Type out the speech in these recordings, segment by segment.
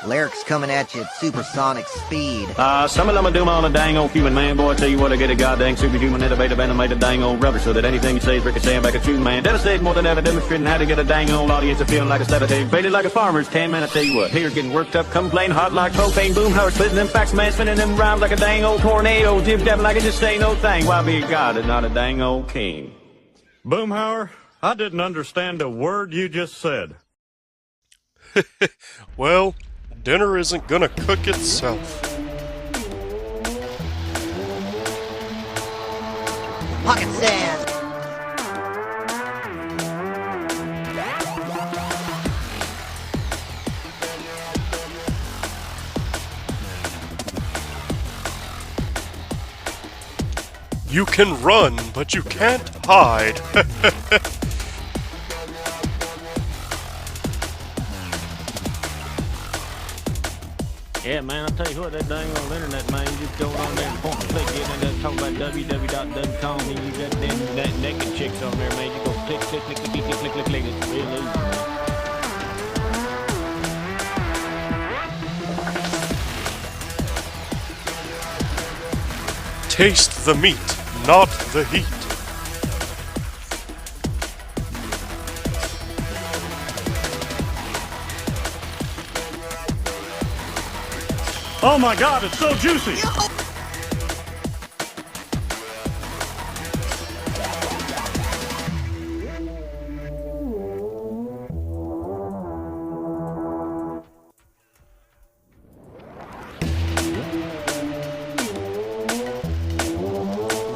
Lyrics coming at you at supersonic speed. Some of them will do on a dang old human man, boy. I tell you what, I get a goddamn superhuman innovative animated dang old rubber so that anything you say is ricocheting back at you, man. Devastating more than ever, demonstrating how to get a dang old audience of feeling like a static, faded like a farmer's tan, man. I tell you what, here getting worked up, complain hot like propane, boom, how splitting them facts, man, spinning them rhymes like a dang old tornado, jib-jabbing like it just ain't no thing. Why be a god and not a dang old king? Boomhauer, I didn't understand a word you just said. Well, dinner isn't gonna cook itself. Pocket sand. You can run, but you can't hide. Yeah, man, I'll tell you what, that dang old internet, man, you just go on there and point and click, get in there and talk about www.com, and you got them that naked chicks on there, man. You go click, click, click, click, click, click, click, click. It's real easy, man. Taste the meat, not the heat. Oh my God, it's so juicy!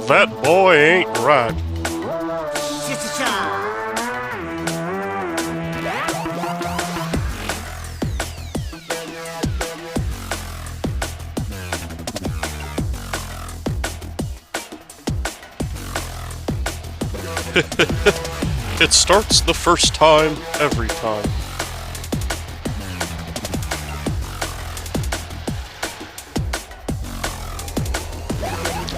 That boy ain't right. It starts the first time, every time.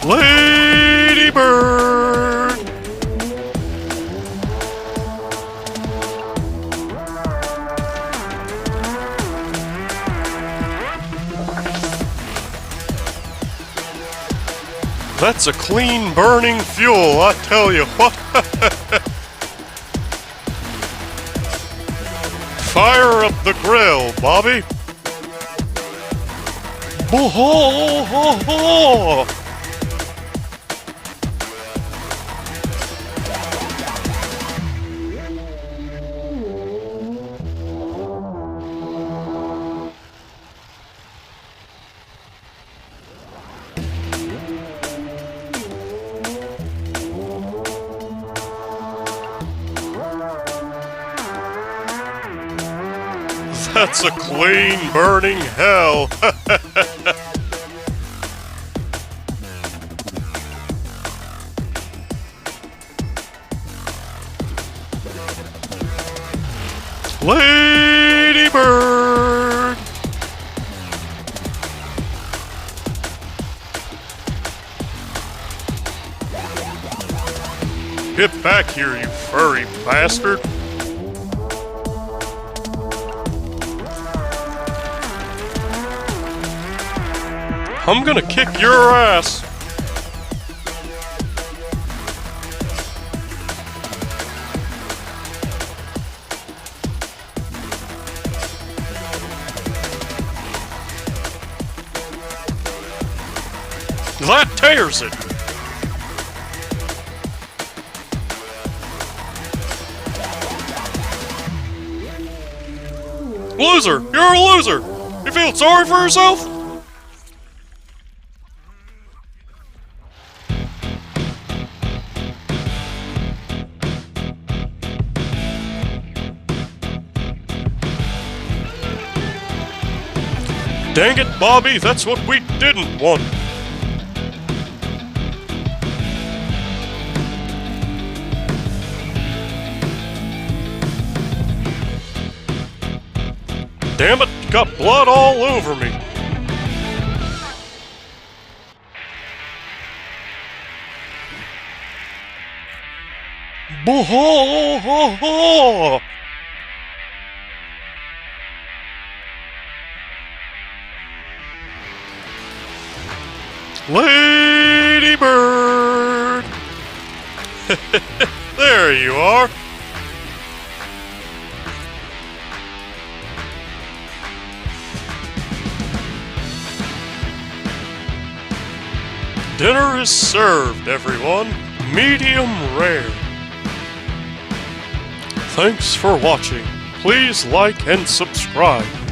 Lady Bird! That's a clean burning fuel, I tell you what. Fire up the grill, Bobby. Boo-ho-ho-ho! That's a clean burning hell. Lady Bird. Get back here, you furry bastard. I'm gonna kick your ass. That tears it. Loser! You're a loser! You feel sorry for yourself? Dang it, Bobby, that's what we didn't want. Damn it, got blood all over me. Boo-ho-ho-ho! Lady Bird! There you are. Dinner is served, everyone. Medium rare. Thanks for watching. Please like and subscribe.